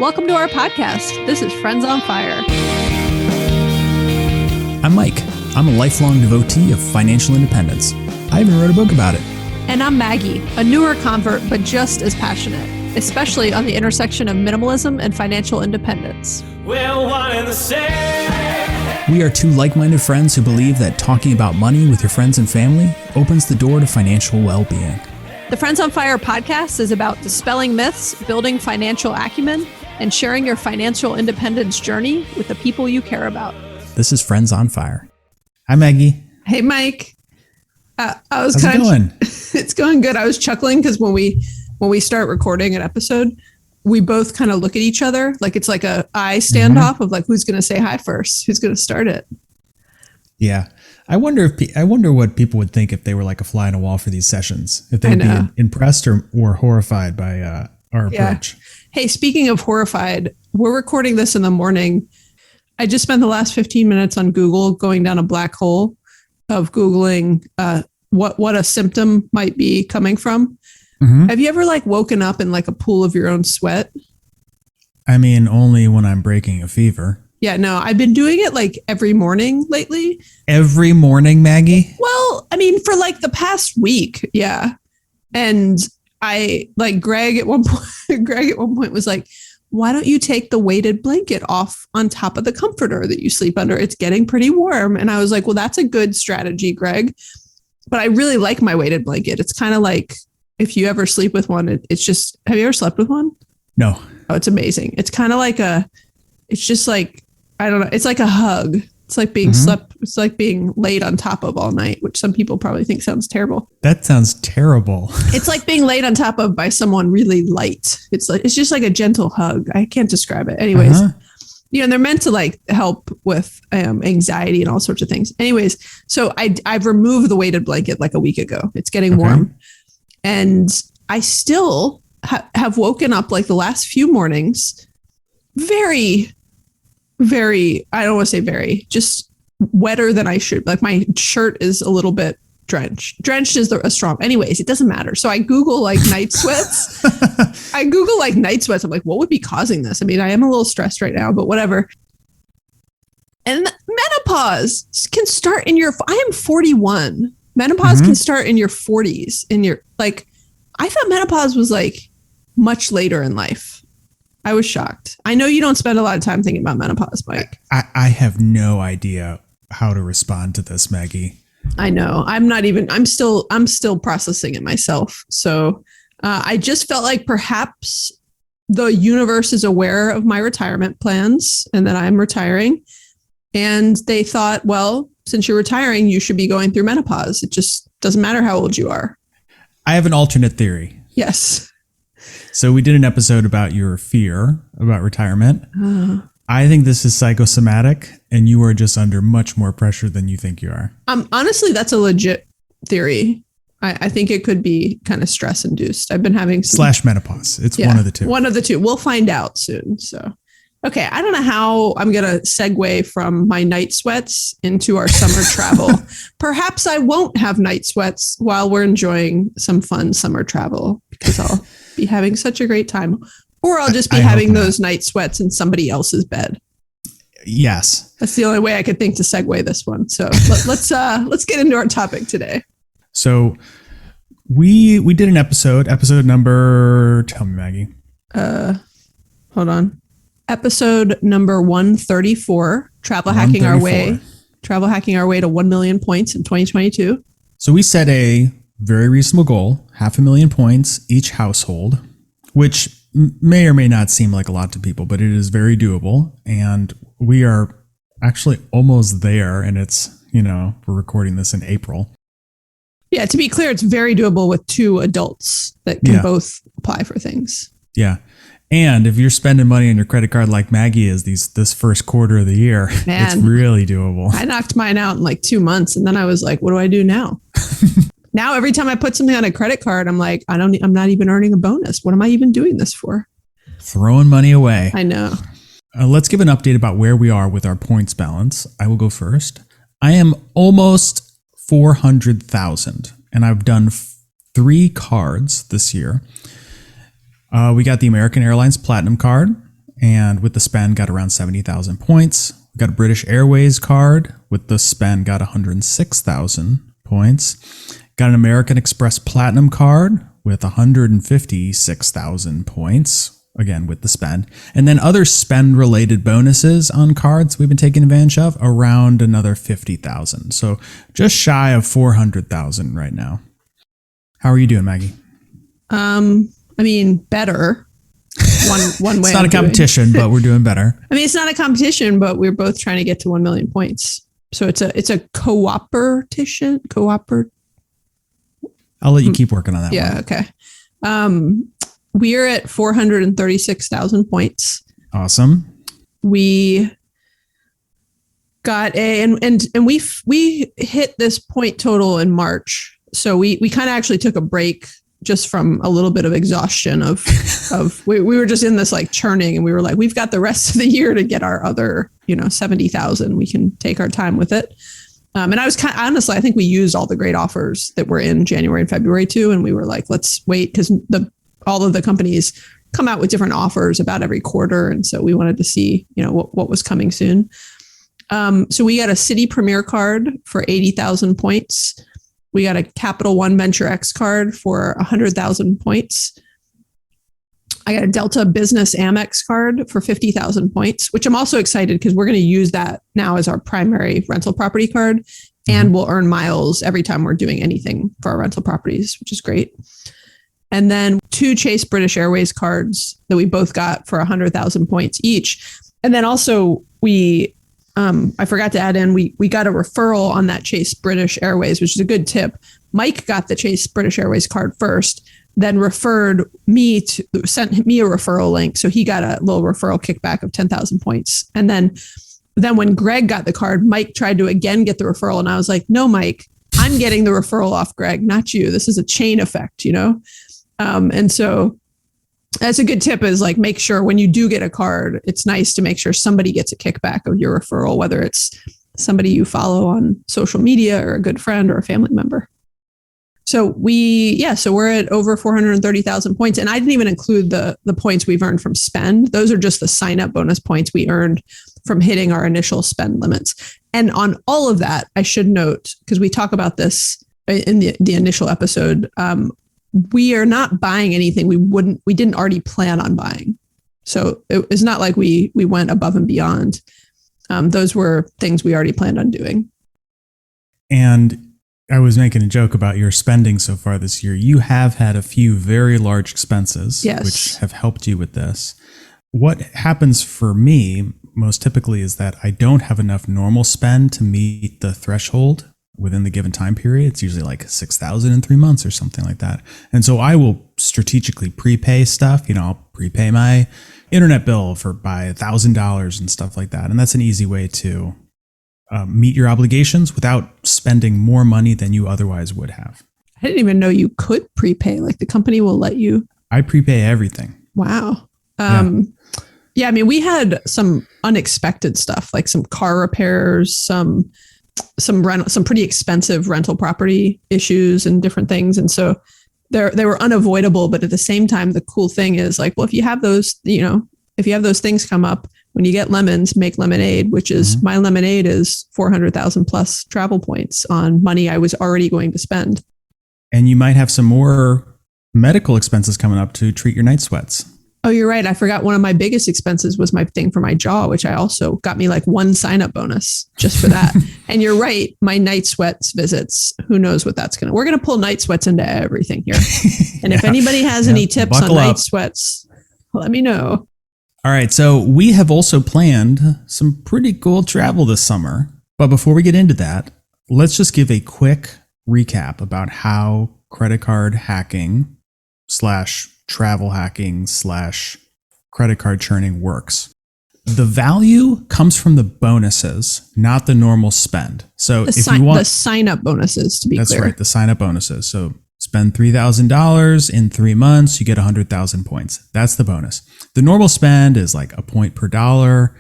Welcome to our podcast. This is Friends on Fire. I'm Mike. I'm a lifelong devotee of financial independence. I even wrote a book about it. And I'm Maggie, a newer convert, but just as passionate, especially on the intersection of minimalism and financial independence. We're one and the same. We are two like-minded friends who believe that talking about money with your friends and family opens the door to financial well-being. The Friends on Fire podcast is about dispelling myths, building financial acumen, and sharing your financial independence journey with the people you care about. This is Friends on Fire. Hi, Maggie. Hey, Mike. How's it going? It's going good. I was chuckling because when we start recording an episode, we both kind of look at each other like it's like a eye standoff of like who's going to say hi first, who's going to start it. Yeah, I wonder what people would think if they were like a fly on a wall for these sessions. If they'd be impressed or horrified by our approach. Hey, speaking of horrified, we're recording this in the morning. I just spent the last 15 minutes on Google going down a black hole of Googling what a symptom might be coming from. Mm-hmm. Have you ever like woken up in like a pool of your own sweat? I mean, only when I'm breaking a fever. Yeah, no, I've been doing it like every morning lately. Every morning, Maggie? Well, I mean, for like the past week. Yeah. And I like Greg at one point was like, why don't you take the weighted blanket off on top of the comforter that you sleep under? It's getting pretty warm. And I was like, well, that's a good strategy, Greg. But I really like my weighted blanket. It's kind of like if you ever sleep with one, it's just, have you ever slept with one? No. Oh, it's amazing. It's kind of like it's just like, I don't know. It's like a hug. It's like being it's like being laid on top of all night, which some people probably think sounds terrible. That sounds terrible. It's like being laid on top of by someone really light. It's just like a gentle hug. I can't describe it. Anyways, they're meant to like help with anxiety and all sorts of things. Anyways, so I've removed the weighted blanket like a week ago. It's getting warm. And I still have woken up like the last few mornings very, very, I don't want to say very, just wetter than I should. Like my shirt is a little bit drenched. Drenched is a strong. Anyways, it doesn't matter. So I Google like night sweats. I'm like, what would be causing this? I mean, I am a little stressed right now, but whatever. And menopause can start I am 41. Menopause can start in your 40s. I thought menopause was like much later in life. I was shocked. I know you don't spend a lot of time thinking about menopause, Mike. I have no idea how to respond to this, Maggie. I know. I'm still processing it myself. So I just felt like perhaps the universe is aware of my retirement plans and that I'm retiring. And they thought, well, since you're retiring, you should be going through menopause. It just doesn't matter how old you are. I have an alternate theory. Yes. So we did an episode about your fear about retirement. I think this is psychosomatic and you are just under much more pressure than you think you are. Honestly, that's a legit theory. I think it could be kind of stress induced. I've been having / menopause. It's one of the two. One of the two. We'll find out soon. So, okay. I don't know how I'm going to segue from my night sweats into our summer travel. Perhaps I won't have night sweats while we're enjoying some fun summer travel because I'll be having such a great time, or I'll just be having those night sweats in somebody else's bed. Yes. That's the only way I could think to segue this one. So let's get into our topic today. So we did an episode number, tell me, Maggie. Hold on. Episode number 134, travel hacking our way to 1 million points in 2022. So we set a very reasonable goal, 500,000 points each household, which may or may not seem like a lot to people, but it is very doable. And we are actually almost there. And it's, we're recording this in April. Yeah. To be clear, it's very doable with two adults that can both apply for things. Yeah. And if you're spending money on your credit card like Maggie is this first quarter of the year, it's really doable. I knocked mine out in like 2 months. And then I was like, what do I do now? Now, every time I put something on a credit card, I'm like, I'm not even earning a bonus. What am I even doing this for? Throwing money away. I know. Let's give an update about where we are with our points balance. I will go first. I am almost 400,000 and I've done 3 cards this year. We got the American Airlines Platinum card. and with the spend got around 70,000 points. We got a British Airways card with the spend got 106,000 points. Got an American Express Platinum card with 156,000 points, again with the spend. And then other spend related bonuses on cards we've been taking advantage of around another 50,000. So just shy of 400,000 right now. How are you doing, Maggie? I mean, better. One way. It's not a competition, but we're doing better. I mean, it's not a competition, but we're both trying to get to 1 million points. So it's a cooperation. I'll let you keep working on that. Yeah. one. Okay. We're at 436,000 points. Awesome. We got and we hit this point total in March. So we kind of actually took a break just from a little bit of exhaustion of we were just in this like churning, and we were like, we've got the rest of the year to get our other, 70,000. We can take our time with it. And I was honestly, I think we used all the great offers that were in January and February too. And we were like, let's wait, because all of the companies come out with different offers about every quarter. And so we wanted to see, what was coming soon. So we got a Citi Premier card for 80,000 points. We got a Capital One Venture X card for 100,000 points. I got a Delta Business Amex card for 50,000 points, which I'm also excited because we're going to use that now as our primary rental property card. And we'll earn miles every time we're doing anything for our rental properties, which is great. And then 2 Chase British Airways cards that we both got for 100,000 points each. And then also I forgot to add in, we got a referral on that Chase British Airways, which is a good tip. Mike got the Chase British Airways card first, then sent me a referral link. So he got a little referral kickback of 10,000 points. And then when Greg got the card, Mike tried to again get the referral. And I was like, no, Mike, I'm getting the referral off Greg, not you. This is a chain effect, And so that's a good tip, is like, make sure when you do get a card, it's nice to make sure somebody gets a kickback of your referral, whether it's somebody you follow on social media or a good friend or a family member. So we're at over 430,000 points. And I didn't even include the points we've earned from spend. Those are just the sign up bonus points we earned from hitting our initial spend limits. And on all of that, I should note, because we talk about this in the initial episode, we are not buying anything we didn't already plan on buying. So it's not like we went above and beyond. Those were things we already planned on doing. And I was making a joke about your spending so far this year. You have had a few very large expenses, yes, which have helped you with this. What happens for me most typically is that I don't have enough normal spend to meet the threshold within the given time period. It's usually like 6,000 in 3 months or something like that. And so I will strategically prepay stuff. I'll prepay my internet bill by $1,000 and stuff like that. And that's an easy way to meet your obligations without spending more money than you otherwise would have. I didn't even know you could prepay. Like, the company will let you. I prepay everything. Wow. Yeah. I mean, we had some unexpected stuff, like some car repairs, some pretty expensive rental property issues and different things. And so they were unavoidable. But at the same time, the cool thing is like, well, if you have those things come up, when you get lemons, make lemonade, which is my lemonade is 400,000 plus travel points on money I was already going to spend. And you might have some more medical expenses coming up to treat your night sweats. Oh, you're right. I forgot one of my biggest expenses was my thing for my jaw, which I also got me like 1 sign-up bonus just for that. And you're right. My night sweats visits, who knows what that's we're going to pull night sweats into everything here. And if anybody has any tips on night sweats, let me know. All right. So we have also planned some pretty cool travel this summer. But before we get into that, let's just give a quick recap about how credit card hacking / travel hacking / credit card churning works. The value comes from the bonuses, not the normal spend. So if you want the sign up bonuses, to be clear. That's right. The sign up bonuses. So spend $3,000 in 3 months, you get 100,000 points. That's the bonus. The normal spend is like a point per dollar.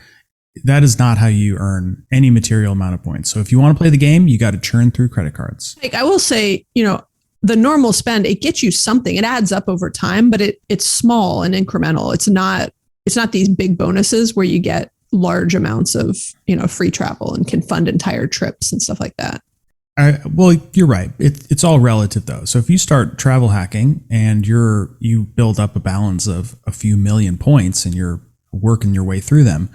That is not how you earn any material amount of points. So if you want to play the game, you got to churn through credit cards. Like, I will say, the normal spend, it gets you something. It adds up over time, but it's small and incremental. It's not it's not these big bonuses where you get large amounts of, free travel and can fund entire trips and stuff like that. Well, you're right. It's all relative though. So if you start travel hacking and you build up a balance of a few million points and you're working your way through them,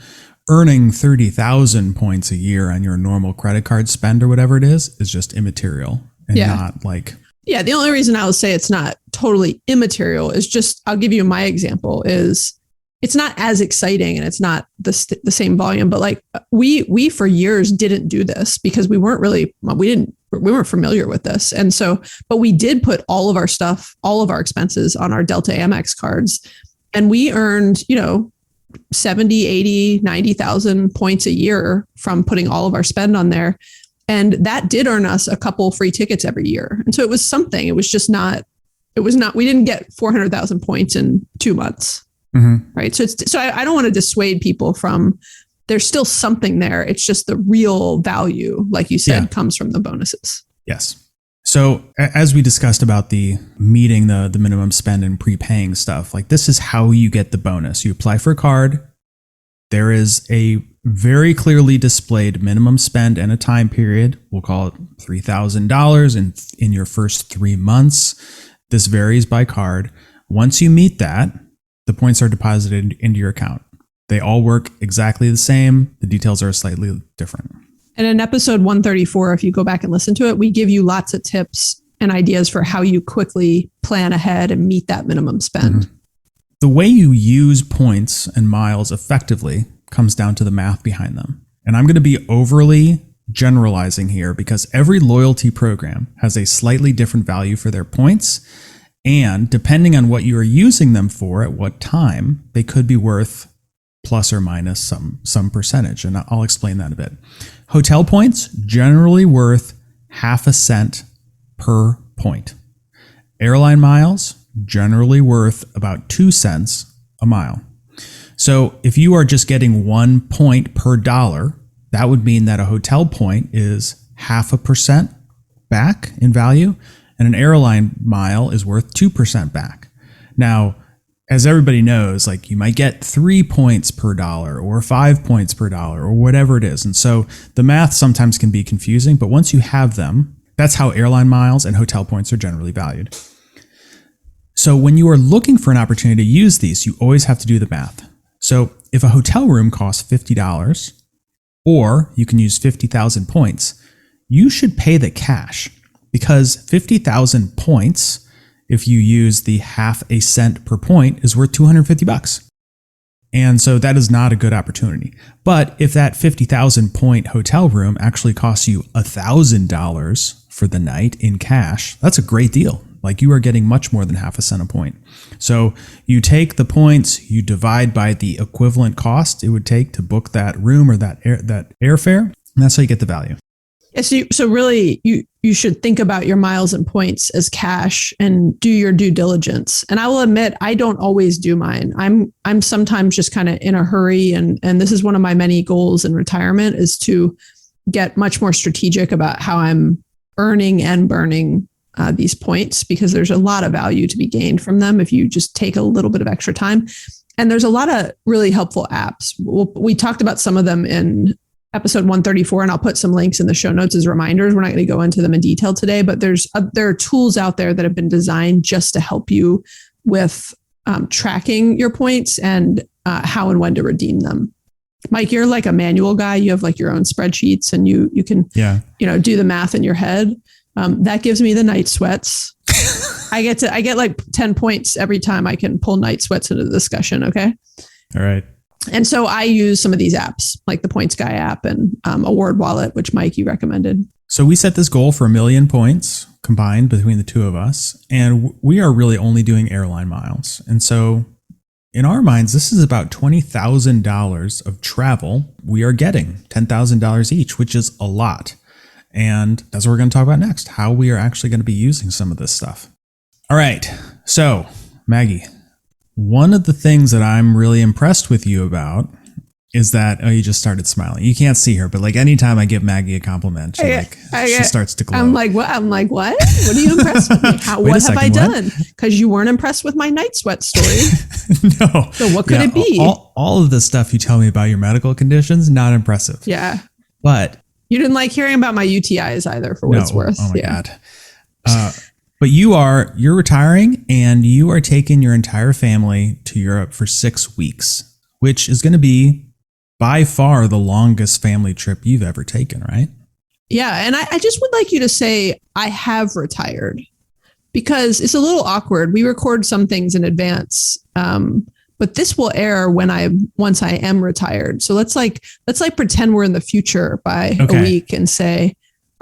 earning 30,000 points a year on your normal credit card spend or whatever it is just immaterial and not like. Yeah. The only reason I will say it's not totally immaterial is just, I'll give you my example is it's not as exciting and it's not the same volume, but like we for years didn't do this because we weren't familiar with this. And so, but we did put all of our stuff, all of our expenses on our Delta Amex cards, and we earned, 70, 80, 90,000 points a year from putting all of our spend on there. And that did earn us a couple free tickets every year. And so it was something, we didn't get 400,000 points in 2 months. Mm-hmm. Right. So I don't want to dissuade people from, there's still something there. It's just the real value, like you said, comes from the bonuses. Yes. So as we discussed about the meeting the minimum spend and prepaying stuff, like this is how you get the bonus. You apply for a card. There is a very clearly displayed minimum spend and a time period. We'll call it $3,000 in your first 3 months. This varies by card. Once you meet that, the points are deposited into your account. They all work exactly the same. The details are slightly different. And in episode 134, if you go back and listen to it, we give you lots of tips and ideas for how you quickly plan ahead and meet that minimum spend. Mm-hmm. The way you use points and miles effectively comes down to the math behind them. And I'm going to be overly generalizing here because every loyalty program has a slightly different value for their points. And depending on what you are using them for at what time, they could be worth plus or minus some percentage. And I'll explain that a bit. Hotel points generally worth 0.5 cent per point. Airline miles generally worth about 2 cents a mile. So if you are just getting 1 point per dollar, that would mean that a hotel point is 0.5% back in value. And an airline mile is worth 2% back. Now, as everybody knows, like you might get 3 points per dollar or 5 points per dollar or whatever it is. And so the math sometimes can be confusing, but once you have them, that's how airline miles and hotel points are generally valued. So when you are looking for an opportunity to use these, you always have to do the math. So if a hotel room costs $50 or you can use 50,000 points, you should pay the cash. Because 50,000 points, if you use the 0.5 cent per point, is worth $250. And so that is not a good opportunity. But if that 50,000 point hotel room actually costs you $1,000 for the night in cash, that's a great deal. Like you are getting much more than 0.5 cent a point. So you take the points, you divide by the equivalent cost it would take to book that room or that airfare, and that's how you get the value. Yeah, so really, you should think about your miles and points as cash and do your due diligence. And I will admit, I don't always do mine. I'm sometimes just kind of in a hurry, and this is one of my many goals in retirement is to get much more strategic about how I'm earning and burning these points, because there's a lot of value to be gained from them if you just take a little bit of extra time. And there's a lot of really helpful apps. We talked about some of them in episode 134, and I'll put some links in the show notes as reminders. We're not going to go into them in detail today, but there are tools out there that have been designed just to help you with tracking your points and how and when to redeem them. Mike, you're like a manual guy. You have like your own spreadsheets, and you can do the math in your head. That gives me the night sweats. I get like 10 points every time I can pull night sweats into the discussion. Okay. All right. And so I use some of these apps like the Points Guy app and Award Wallet, which Mike, you recommended. So we set this goal for 1 million points combined between the two of us. And we are really only doing airline miles. And so in our minds, this is about $20,000 of travel we are getting, $10,000 each, which is a lot. And that's what we're going to talk about next, how we are actually going to be using some of this stuff. All right. So Maggie, one of the things that I'm really impressed with you about is that, you just started smiling. You can't see her, but like anytime I give Maggie a compliment, she starts to glow. I'm like, what? What are you impressed with me? What have I done? Because you weren't impressed with my night sweat story. No. So what could it be? All of the stuff you tell me about your medical conditions, not impressive. Yeah. But you didn't like hearing about my UTIs either, for what it's worth. Oh my God. But you're retiring and you are taking your entire family to Europe for 6 weeks, which is going to be by far the longest family trip you've ever taken, right? Yeah. And I just would like you to say, I have retired, because it's a little awkward. We record some things in advance, but this will air once I am retired. So let's pretend we're in the future by a week and say,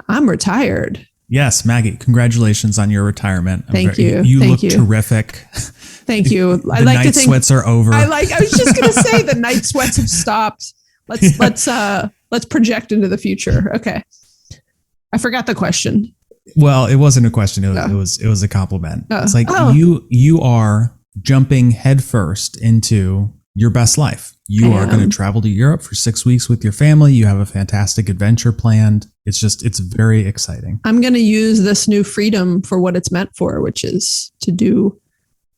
I'm retired. Yes, Maggie, congratulations on your retirement. Thank you. You look terrific. Thank you. The night sweats are over. I was just going to say the night sweats have stopped. Let's project into the future. Okay. I forgot the question. Well, it wasn't a question. It was a compliment. It's like you are jumping headfirst into your best life. You are going to travel to Europe for 6 weeks with your family. You have a fantastic adventure planned. It's very exciting. I'm going to use this new freedom for what it's meant for, which is to do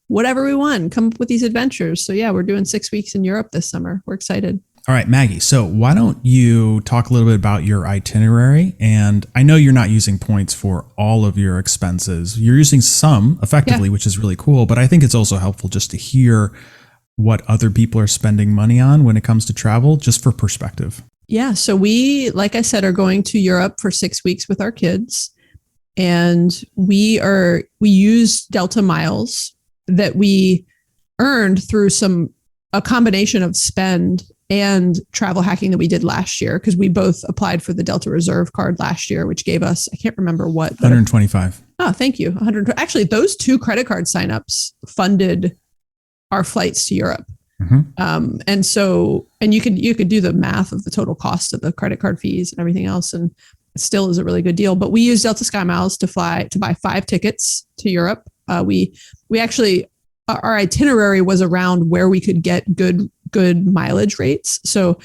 whatever we want, come up with these adventures. So yeah, we're doing 6 weeks in Europe this summer. We're excited. All right, Maggie. So why don't you talk a little bit about your itinerary? And I know you're not using points for all of your expenses. You're using some effectively, which is really cool. But I think it's also helpful just to hear what other people are spending money on when it comes to travel, just for perspective. Yeah. So we, like I said, are going to Europe for 6 weeks with our kids. And we use Delta miles that we earned through a combination of spend and travel hacking that we did last year, because we both applied for the Delta Reserve card last year, which gave us, I can't remember what. 125. Oh, thank you. 100. Actually, those 2 credit card signups funded our flights to Europe. Mm-hmm. And you could do the math of the total cost of the credit card fees and everything else, and it still is a really good deal. But we used Delta Sky Miles to buy 5 tickets to Europe. We actually, our itinerary was around where we could get good mileage rates. So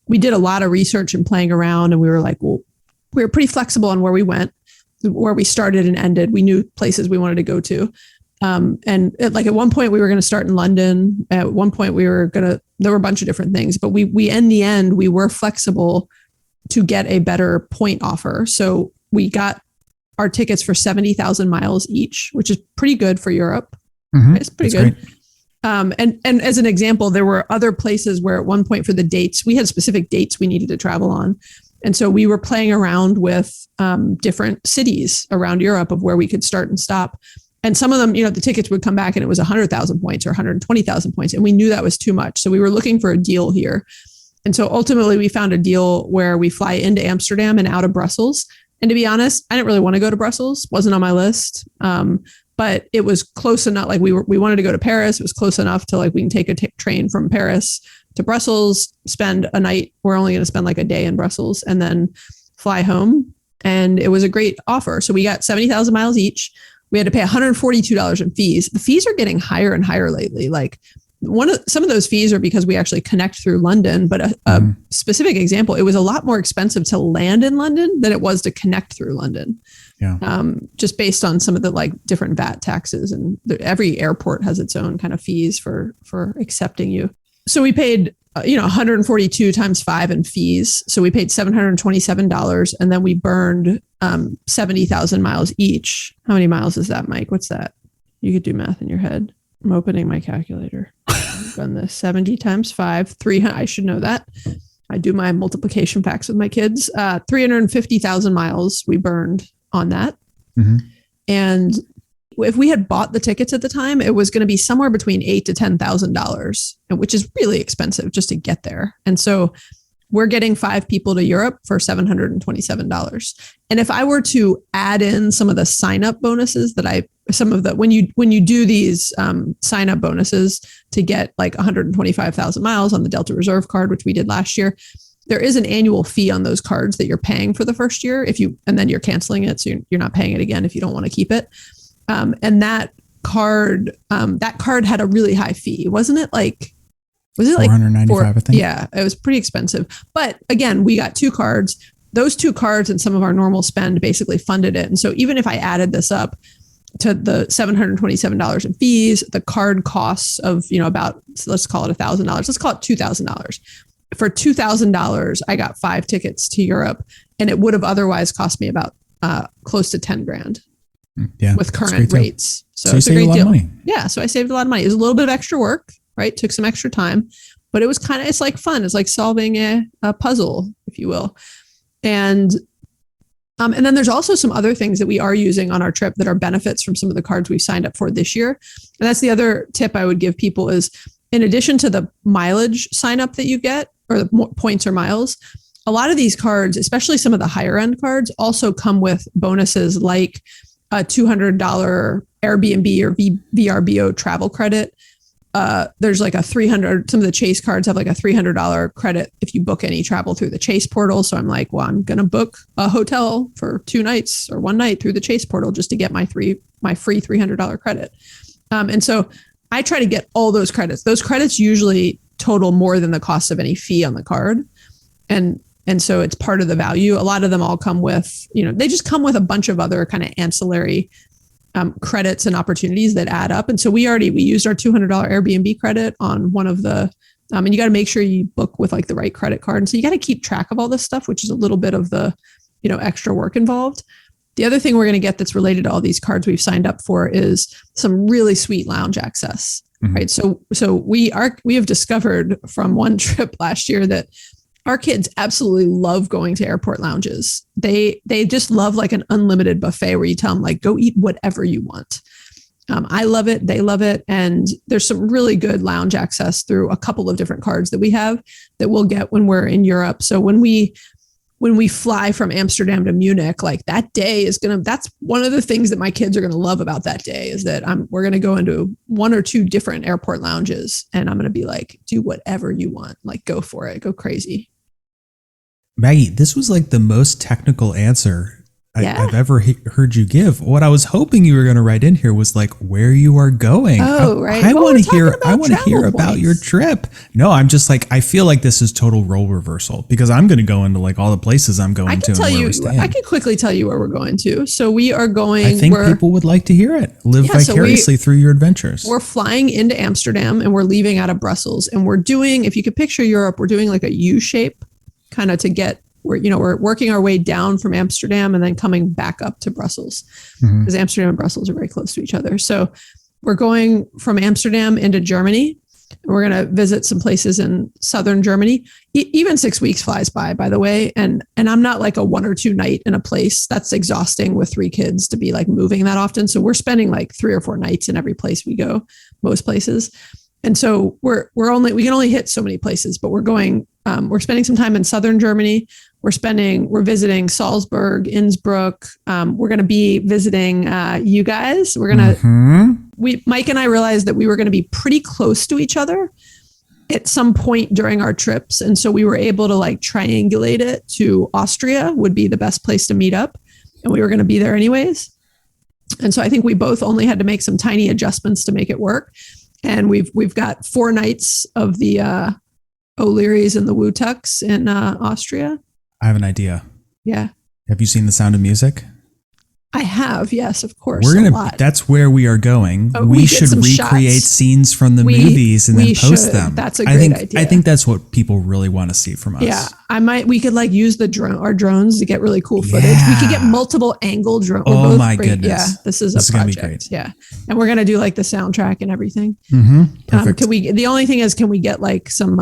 we did a lot of research and playing around, and we were like, well, we were pretty flexible on where we went, where we started and ended. We knew places we wanted to go to. At one point we were going to start in London. At one point there were a bunch of different things, but we in the end, we were flexible to get a better point offer. So we got our tickets for 70,000 miles each, which is pretty good for Europe. Mm-hmm. It's pretty good. Great. And as an example, there were other places where at one point for the dates, we had specific dates we needed to travel on. And so we were playing around with different cities around Europe of where we could start and stop. And some of them, the tickets would come back and it was 100,000 points or 120,000 points. And we knew that was too much. So we were looking for a deal here. And so ultimately we found a deal where we fly into Amsterdam and out of Brussels. And to be honest, I didn't really want to go to Brussels. Wasn't on my list. But it was close enough. Like we wanted to go to Paris. It was close enough to we can take a train from Paris to Brussels, spend a night. We're only going to spend like a day in Brussels and then fly home. And it was a great offer. So we got 70,000 miles each. We had to pay $142 in fees. The fees are getting higher and higher lately. Like some of those fees are because we actually connect through London, but a specific example, it was a lot more expensive to land in London than it was to connect through London. Yeah. Just based on some of the different VAT taxes, and every airport has its own kind of fees for accepting you. So we paid, 142 times 5 in fees. So we paid $727, and then we burned 70,000 miles each. How many miles is that, Mike? What's that? You could do math in your head. I'm opening my calculator. I've done this 70 times 5, 300. I should know that. I do my multiplication facts with my kids. 350,000 miles we burned on that. Mm-hmm. And if we had bought the tickets at the time, it was going to be somewhere between $8,000 to $10,000, which is really expensive just to get there. And so we're getting 5 people to Europe for $727. And if I were to add in some of the sign up bonuses when you do these sign up bonuses to get 125,000 miles on the Delta Reserve card, which we did last year, there is an annual fee on those cards that you're paying for the first year and then you're canceling it. So you're not paying it again if you don't want to keep it. And that card had a really high fee, wasn't it? Was it like $495, I think? Yeah, it was pretty expensive. But again, we got 2 cards. Those 2 cards and some of our normal spend basically funded it. And so even if I added this up to the $727 in fees, the card costs of, about, let's call it $1,000. Let's call it $2,000. For $2,000, I got 5 tickets to Europe, and it would have otherwise cost me about close to 10 grand. Yeah, with current rates. So you it's a saved great a lot deal. of money. Yeah. So I saved a lot of money. It was a little bit of extra work, right? Took some extra time, but it was it's like fun. It's like solving a puzzle, if you will. And then there's also some other things that we are using on our trip that are benefits from some of the cards we've signed up for this year. And that's the other tip I would give people is, in addition to the mileage sign up that you get, or the points or miles, a lot of these cards, especially some of the higher end cards, also come with bonuses like a $200 Airbnb or VRBO travel credit. There's like a $300, some of the Chase cards have like a $300 credit if you book any travel through the Chase portal. So I'm like, well, I'm going to book a hotel for 2 nights or 1 night through the Chase portal just to get my free $300 credit. And so I try to get all those credits. Those credits usually total more than the cost of any fee on the card. And so it's part of the value. A lot of them all come with, they just come with a bunch of other kind of ancillary credits and opportunities that add up. And so we used our $200 Airbnb credit on one of the, and you got to make sure you book with like the right credit card. And so you got to keep track of all this stuff, which is a little bit of the, extra work involved. The other thing we're going to get that's related to all these cards we've signed up for is some really sweet lounge access, right? So we have discovered from one trip last year that our kids absolutely love going to airport lounges. They just love like an unlimited buffet where you tell them like, go eat whatever you want. I love it. They love it. And there's some really good lounge access through a couple of different cards that we have that we'll get when we're in Europe. So when we fly from Amsterdam to Munich, like that day that's one of the things that my kids are going to love about that day is that we're going to go into 1 or 2 different airport lounges and I'm going to be like, do whatever you want, like go for it, go crazy. Maggie, this was like the most technical answer I've ever heard you give. What I was hoping you were going to write in here was like where you are going. Oh, right. I want to hear. I want to hear about your trip. No, I'm just like I feel like this is total role reversal because I'm going to go into like all the places I'm going to. I can quickly tell you where we're going to. So we are going. I think people would like to hear it. Live vicariously through your adventures. We're flying into Amsterdam and we're leaving out of Brussels and we're doing. If you could picture Europe, we're doing like a U shape, kind of to get. We're working our way down from Amsterdam and then coming back up to Brussels because Amsterdam and Brussels are very close to each other. So we're going from Amsterdam into Germany. And we're going to visit some places in southern Germany. Even 6 weeks flies by the way. And I'm not like a 1 or 2 night in a place. That's exhausting with 3 kids to be like moving that often. So we're spending like 3 or 4 nights in every place we go, most places. And so we can only hit so many places, but we're going, we're spending some time in southern Germany. We're visiting Salzburg, Innsbruck. We're going to be visiting you guys. We're going to, Mike and I realized that we were going to be pretty close to each other at some point during our trips. And so we were able to like triangulate it to Austria would be the best place to meet up. And we were going to be there anyways. And so I think we both only had to make some tiny adjustments to make it work. And we've got 4 nights of the O'Leary's and the Wu-Tucks in Austria. I have an idea. Yeah. Have you seen The Sound of Music? I have, yes, of course. That's where we are going. We should recreate scenes from the movies and then post them. That's a great idea. I think that's what people really want to see from us. Yeah. We could like use our drones to get really cool footage. We could get multiple angle drones. Oh my goodness. Yeah. This is a project. Gonna be great. Yeah. And we're going to do like the soundtrack and everything. Perfect. The only thing is, can we get like some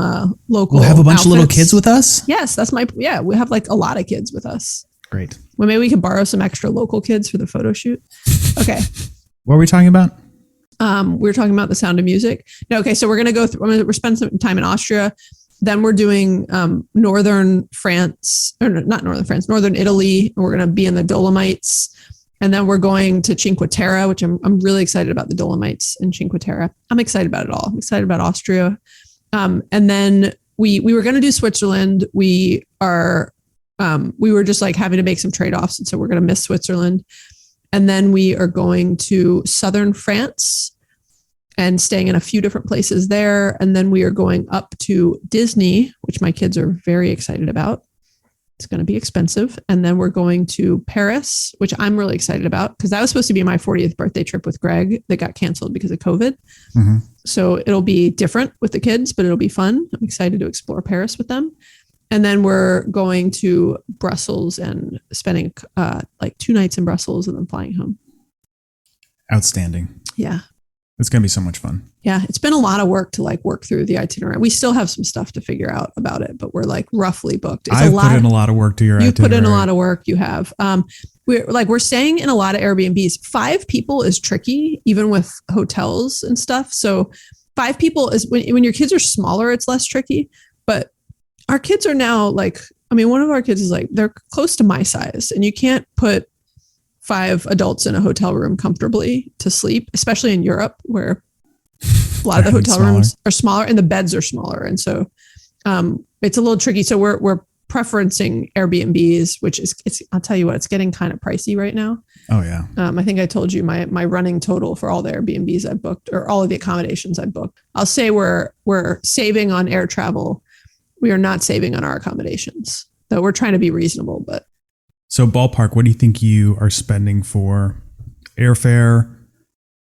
local We'll have a bunch outfits? of little kids with us? Yes. We have like a lot of kids with us. Great. Well, maybe we could borrow some extra local kids for the photo shoot. Okay. What are we talking about? We were talking about The Sound of Music. No, okay. So we're going to go through, we're spending some time in Austria. Then we're doing northern France, or not northern France, northern Italy. We're going to be in the Dolomites. And then we're going to Cinque Terre, which I'm really excited about the Dolomites in Cinque Terre. I'm excited about it all. I'm excited about Austria. And then we were going to do Switzerland. We were just like having to make some trade-offs. And so we're going to miss Switzerland. And then we are going to southern France. and staying in a few different places there. And then we are going up to Disney, which my kids are very excited about. It's going to be expensive. And then we're going to Paris, which I'm really excited about because that was supposed to be my 40th birthday trip with Greg that got canceled because of COVID. Mm-hmm. So it'll be different with the kids, but it'll be fun. I'm excited to explore Paris with them. And then we're going to Brussels and spending like 2 nights in Brussels and then flying home. Outstanding. Yeah. It's going to be so much fun. Yeah. It's been a lot of work to like work through the itinerary. We still have some stuff to figure out about it, but we're like roughly booked. I've put in a lot of work to your itinerary. You put in a lot of work. You have. We're staying in a lot of Airbnbs. 5 people is tricky, even with hotels and stuff. So 5 people is when your kids are smaller, it's less tricky. But our kids are now like, I mean, one of our kids is like, they're close to my size and you can't put 5 adults in a hotel room comfortably to sleep, especially in Europe where a lot of the hotel rooms are smaller and the beds are smaller. And so it's a little tricky. So we're preferencing Airbnbs, which is, I'll tell you what, it's getting kind of pricey right now. Oh yeah. I think I told you my running total for all the Airbnbs I booked or all of the accommodations I booked. I'll say we're saving on air travel. We are not saving on our accommodations, though we're trying to be reasonable, but. So ballpark, what do you think you are spending for airfare,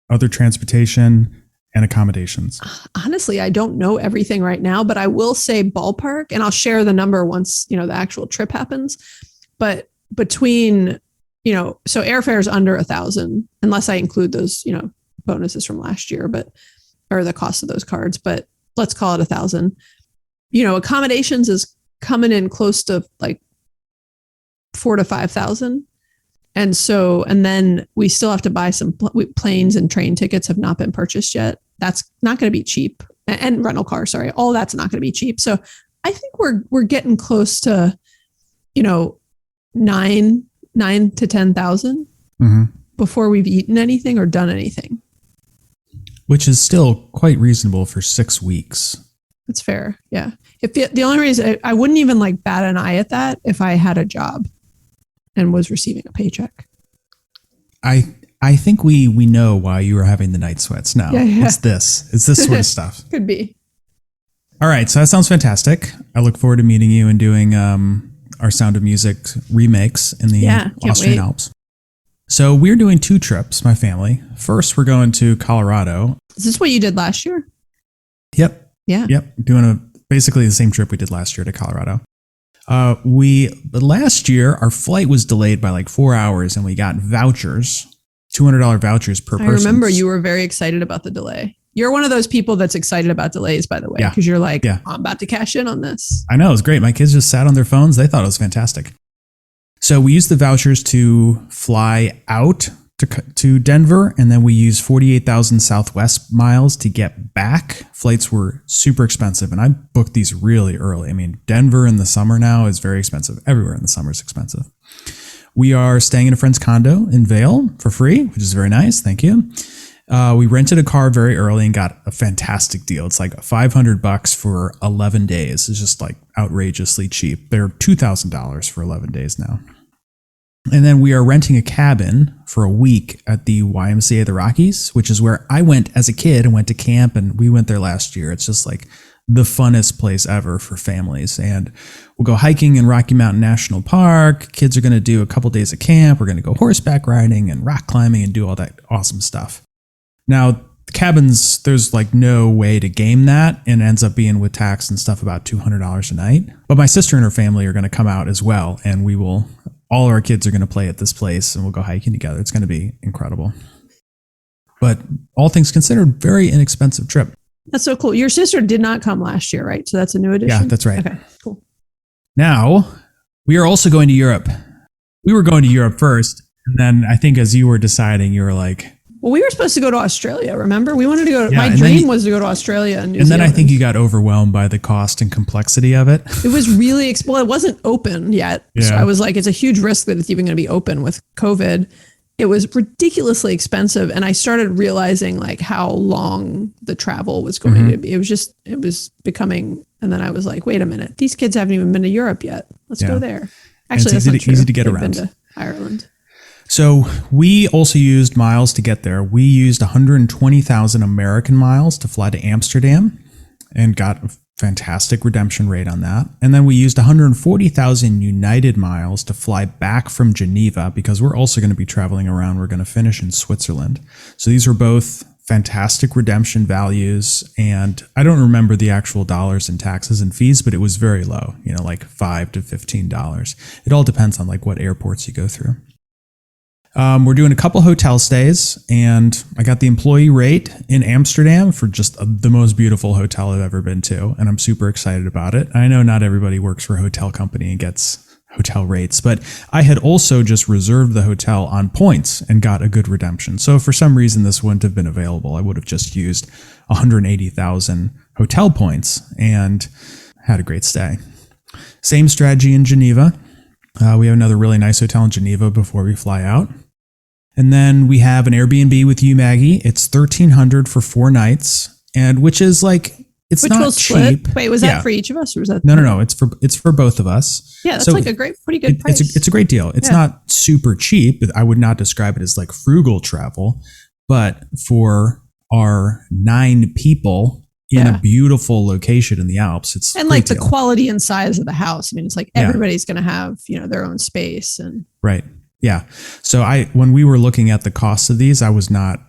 other transportation, and accommodations? Honestly, I don't know everything right now, but I will say ballpark, and I'll share the number once, the actual trip happens. But between, so airfare is under $1,000, unless I include those, bonuses from last year, or the cost of those cards, but let's call it $1,000. Accommodations is coming in close to like $4,000 to $5,000. And then we still have to buy some planes and train tickets have not been purchased yet. That's not going to be cheap, and rental car. Sorry. All that's not going to be cheap. So I think we're getting close to, 9 to 10,000 before we've eaten anything or done anything. Which is still quite reasonable for 6 weeks. That's fair. Yeah. If the only reason I wouldn't even like bat an eye at that if I had a job and was receiving a paycheck. I think we know why you are having the night sweats now. Yeah. It's this sort of stuff. Could be. All right. So that sounds fantastic. I look forward to meeting you and doing our Sound of Music remakes in the Austrian Alps. So we're doing 2 trips, my family. First, we're going to Colorado. Is this what you did last year? Yep. Yeah. Yep. Doing basically the same trip we did last year to Colorado. Last year, our flight was delayed by like 4 hours and we got vouchers, $200 vouchers per person. I remember you were very excited about the delay. You're one of those people that's excited about delays, by the way, because you're like, I'm about to cash in on this. I know. It was great. My kids just sat on their phones. They thought it was fantastic. So we used the vouchers to fly out to Denver, and then we used 48,000 Southwest miles to get back. Flights were super expensive, and I booked these really early. I mean, Denver in the summer now is very expensive. Everywhere in the summer is expensive. We are staying in a friend's condo in Vail for free, which is very nice. Thank you. We rented a car very early and got a fantastic deal. It's like $500 for 11 days. It's just like outrageously cheap. They're $2,000 for 11 days now. And then we are renting a cabin for a week at the YMCA of the Rockies, which is where I went as a kid and went to camp, and we went there last year. It's just like the funnest place ever for families. And we'll go hiking in Rocky Mountain National Park. Kids are going to do a couple days of camp. We're going to go horseback riding and rock climbing and do all that awesome stuff. Now, cabins, there's like no way to game that, and it ends up being with tax and stuff about $200 a night. But my sister and her family are going to come out as well, and all of our kids are going to play at this place, and we'll go hiking together. It's going to be incredible. But all things considered, very inexpensive trip. That's so cool. Your sister did not come last year, right? So that's a new addition? Yeah, that's right. Okay, cool. Now, we are also going to Europe. We were going to Europe first, and then I think as you were deciding, you were like... Well, we were supposed to go to Australia, remember? We wanted to go... my dream was to go to Australia and New Zealand. And then I think you got overwhelmed by the cost and complexity of it. It was really... Well, it wasn't open yet. Yeah. So I was like, it's a huge risk that it's even going to be open with COVID. It was ridiculously expensive. And I started realizing like how long the travel was going to be. It was becoming... And then I was like, wait a minute. These kids haven't even been to Europe yet. Let's go there. Actually, that's not true. Easy to get They've around. been to Ireland. So we also used miles to get there. We used 120,000 American miles to fly to Amsterdam and got a fantastic redemption rate on that. And then we used 140,000 United miles to fly back from Geneva because we're also going to be traveling around. We're going to finish in Switzerland. So these were both fantastic redemption values. And I don't remember the actual dollars in taxes and fees, but it was very low, like $5 to $15. It all depends on like what airports you go through. We're doing a couple hotel stays, and I got the employee rate in Amsterdam for just the most beautiful hotel I've ever been to, and I'm super excited about it. I know not everybody works for a hotel company and gets hotel rates, but I had also just reserved the hotel on points and got a good redemption. So if for some reason this wouldn't have been available, I would have just used 180,000 hotel points and had a great stay. Same strategy in Geneva. We have another really nice hotel in Geneva before we fly out. And then we have an Airbnb with you, Maggie. It's $1,300 for 4 nights, and which is like, it's not cheap. Wait, was that for each of us, or was that? No. It's for both of us. Yeah, that's like a pretty good price. It's a great deal. It's not super cheap. I would not describe it as like frugal travel, but for our 9 people in a beautiful location in the Alps, it's and like the quality and size of the house. I mean, it's like everybody's going to have their own space and right. Yeah. So when we were looking at the cost of these, I was not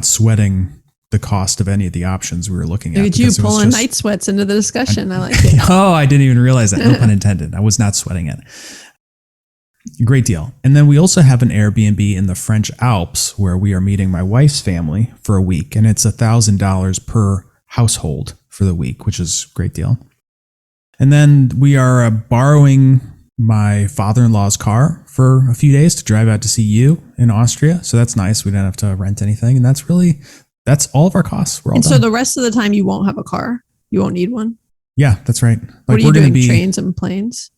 sweating the cost of any of the options we were looking at. Look at you pulling night sweats into the discussion. I like it. Oh, I didn't even realize that. No pun intended. I was not sweating it. Great deal. And then we also have an Airbnb in the French Alps where we are meeting my wife's family for a week, and it's $1,000 per household for the week, which is a great deal. And then we are borrowing my father-in-law's car for a few days to drive out to see you in Austria. So that's nice. We don't have to rent anything. And that's all of our costs. We're all done. So the rest of the time you won't have a car? You won't need one? Yeah, that's right. What are you doing, trains and planes?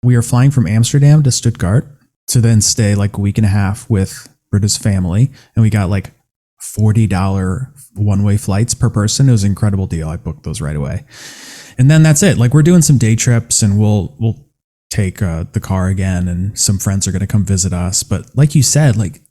We are flying from Amsterdam to Stuttgart to then stay like a week and a half with Britta's family. And we got like $40 one-way flights per person. It was an incredible deal. I booked those right away. And then that's it. Like we're doing some day trips, and we'll take the car again, and some friends are going to come visit us. But like you said, like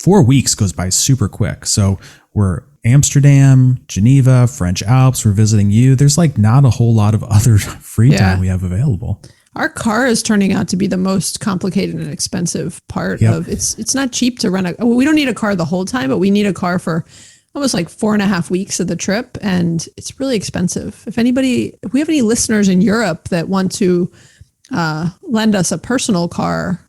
4 weeks goes by super quick. So we're Amsterdam, Geneva, French Alps. We're visiting you. There's like not a whole lot of other free time we have available. Our car is turning out to be the most complicated and expensive part of it's not cheap to rent we don't need a car the whole time, but we need a car for almost like 4.5 weeks of the trip. And it's really expensive. If we have any listeners in Europe that want to lend us a personal car.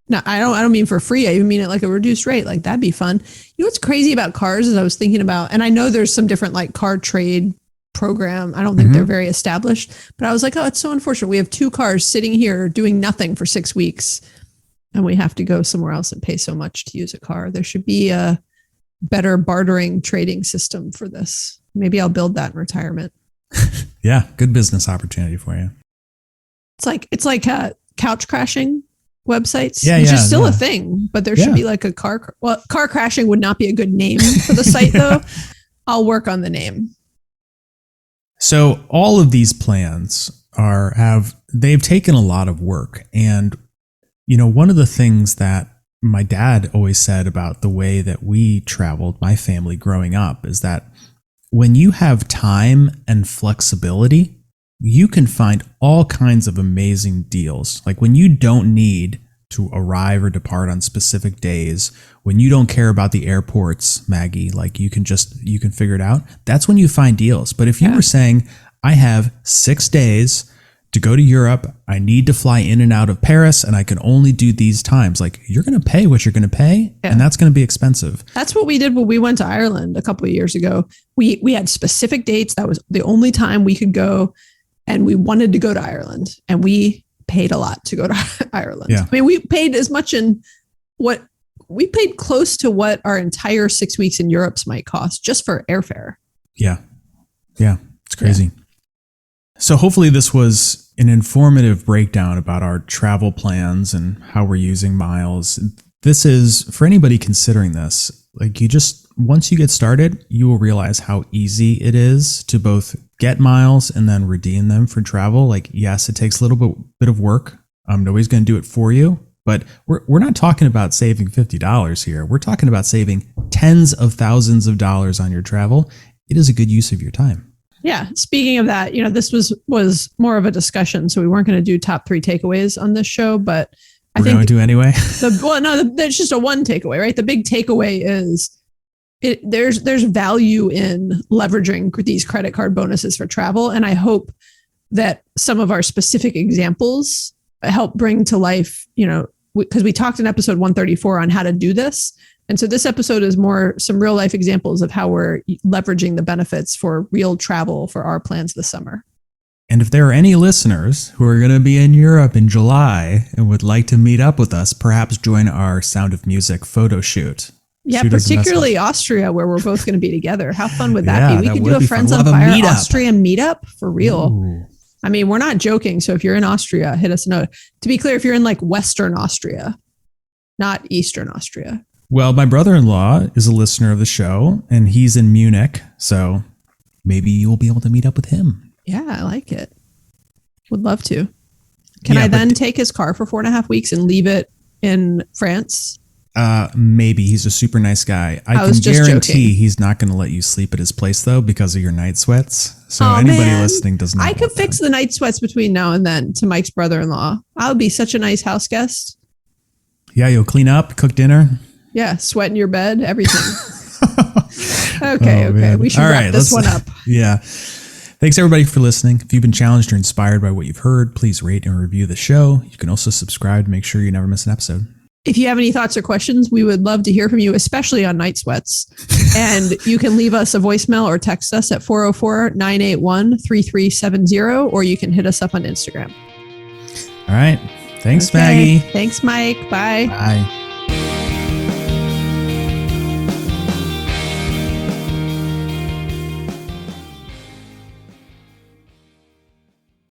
Now, I don't mean for free. I even mean it like a reduced rate. Like that'd be fun. You know what's crazy about cars is I was thinking about, and I know there's some different like car trade program. I don't think they're very established, but I was like, oh, it's so unfortunate. We have 2 cars sitting here doing nothing for 6 weeks, and we have to go somewhere else and pay so much to use a car. There should be a better bartering trading system for this. Maybe I'll build that in retirement. Yeah, good business opportunity for you. It's like couch crashing websites, which is still a thing, but there should be like a car crashing would not be a good name for the site though. I'll work on the name. So all of these plans they've taken a lot of work. And, one of the things that my dad always said about the way that we traveled, my family growing up, is that when you have time and flexibility, you can find all kinds of amazing deals. Like when you don't need to arrive or depart on specific days, when you don't care about the airports, Maggie, like you can figure it out. That's when you find deals. But if you were saying, I have 6 days to go to Europe, I need to fly in and out of Paris, and I can only do these times, like you're going to pay what you're going to pay, and that's going to be expensive. That's what we did when we went to Ireland a couple of years ago. We had specific dates. That was the only time we could go. And we wanted to go to Ireland, and we paid a lot to go to Ireland. Yeah. I mean, we paid as much we paid close to what our entire 6 weeks in Europe might cost just for airfare. Yeah. Yeah. It's crazy. Yeah. So hopefully this was an informative breakdown about our travel plans and how we're using miles. This is for anybody considering this, like once you get started, you will realize how easy it is to both get miles and then redeem them for travel. Like, yes, it takes a little bit of work. Nobody's going to do it for you, But we're not talking about saving $50 here. We're talking about saving tens of thousands of dollars on your travel. It is a good use of your time. Yeah. Speaking of that, this was more of a discussion, so we weren't going to do top 3 takeaways on this show, but I think we're going to anyway. That's just a one takeaway, right? The big takeaway is there's value in leveraging these credit card bonuses for travel, and I hope that some of our specific examples help bring to life, because we talked in episode 134 on how to do this. And so this episode is more some real life examples of how we're leveraging the benefits for real travel for our plans this summer. And if there are any listeners who are going to be in Europe in July and would like to meet up with us, perhaps join our Sound of Music photo shoot. Yeah, particularly Austria, where we're both going to be together. How fun would that be? We could do a Friends on Fire Austrian meetup for real. Ooh. I mean, we're not joking. So if you're in Austria, hit us a note. To be clear, if you're in like Western Austria, not Eastern Austria. Well, my brother-in-law is a listener of the show, and he's in Munich. So maybe you'll be able to meet up with him. Yeah, I like it. Would love to. Can I then take his car for 4.5 weeks and leave it in France? Maybe. He's a super nice guy. I can guarantee he's not going to let you sleep at his place, though, because of your night sweats. So anybody listening does not. I could fix the night sweats between now and then to Mike's brother-in-law. I would be such a nice house guest. Yeah, you'll clean up, cook dinner. Yeah, sweat in your bed, everything. Okay. Man. We should wrap this one up. Yeah. Thanks, everybody, for listening. If you've been challenged or inspired by what you've heard, please rate and review the show. You can also subscribe to make sure you never miss an episode. If you have any thoughts or questions, we would love to hear from you, especially on night sweats. And you can leave us a voicemail or text us at 404-981-3370, or you can hit us up on Instagram. All right. Thanks, Maggie. Thanks, Mike. Bye. Bye.